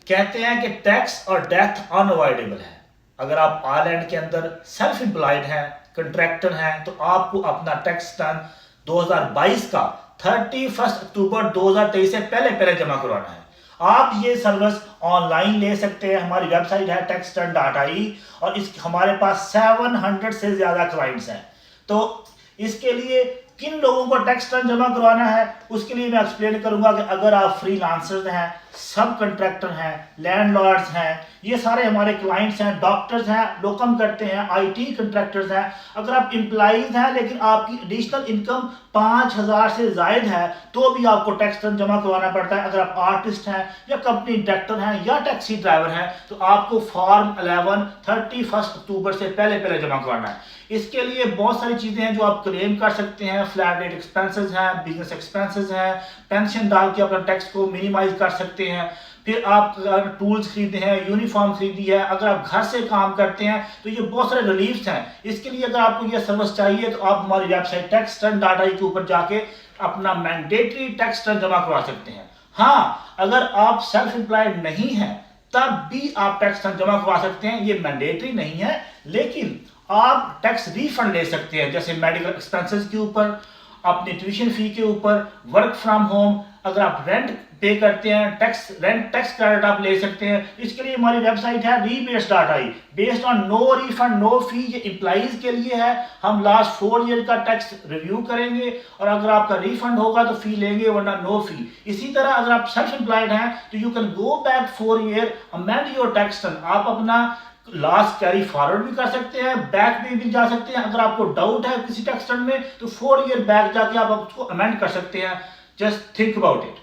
कहते हैं कि टैक्स और डेथ अनअवॉइडेबल है। अगर आप आयरलैंड के अंदर सेल्फ एम्प्लॉयड हैं, कंट्रैक्टर हैं, तो आपको अपना टैक्स रिटर्न 2022 का 31 अक्टूबर 2023 से पहले पहले जमा करवाना है। आप ये सर्विस ऑनलाइन ले सकते हैं। हमारी वेबसाइट है taxreturn.ie और इस हमारे पास 700 से ज्यादा क्लाइंट्स हैं। तो इसके लिए किन लोगों को टैक्स रिटर्न जमा करवाना है उसके लिए मैं एक्सप्लेन करूंगा कि अगर आप फ्रीलांसर्स हैं, सब कंट्रैक्टर हैं, लैंडलॉर्ड्स हैं, ये सारे हमारे क्लाइंट्स हैं, डॉक्टर्स हैं, लोकम करते हैं, आईटी कंट्रैक्टर्स हैं, अगर आप एम्प्लॉइज हैं लेकिन आपकी एडिशनल इनकम 5000 से जायद है तो भी आपको टैक्स रिटर्न जमा करवाना पड़ता है। अगर आप आर्टिस्ट हैं या कंपनी डायरेक्टर हैं या टैक्सी ड्राइवर हैं तो आपको फॉर्म 11 31 अक्टूबर से पहले पहले जमा करवाना है। इसके लिए बहुत सारी चीजें हैं जो आप क्लेम कर सकते हैं। फ्लैट रेट एक्सपेंसेस हैं, बिजनेस एक्सपेंसेस हैं, पेंशन डाल के अपना टैक्स को मिनिमाइज कर सकते हैं। फिर आप अगर टूल्स खरीदे हैं, यूनिफॉर्म खरीदी है, अगर आप घर से काम करते हैं तो ये बहुत सारे रिलीफ्स हैं। इसके लिए अगर आपको ये सर्विस चाहिए तो आप हमारी वेबसाइट taxreturn.ie के ऊपर जाके अपना मैंडेटरी टैक्स रिटर्न जमा करवा सकते हैं। हाँ, अगर आप सेल्फ एम्प्लॉयड नहीं हैं तब भी आप टैक्स रिटर्न जमा करवा सकते हैं। ये मैंडेटरी नहीं है, लेकिन आप टैक्स रिफंड ले सकते हैं, जैसे मेडिकल एक्सपेंसेस के ऊपर, अपनी ट्यूशन फी के ऊपर, वर्क फ्रॉम होम, अगर आप रेंट पे करते हैं, रेंट टैक्स क्रेडिट आप ले सकते हैं। इसके लिए हमारी वेबसाइट है rebase.ie, based on no refund no fee. ये एम्प्लॉइज के लिए है। हम लास्ट 4 ईयर का टैक्स रिव्यू करेंगे और अगर आपका रिफंड होगा तो फी लेंगे, वरना नो फी। इसी तरह अगर आप सेल्फ एम्प्लॉयड हैं तो you can go back 4 year, amend your tax return. आप अपना लास्ट कैरी फॉरवर्ड भी कर सकते हैं, बैक भी जा सकते हैं। अगर आपको डाउट है किसी टैक्स रिटर्न में तो 4 ईयर बैक जाके आप उसको अमेंड कर सकते हैं। Just think about it.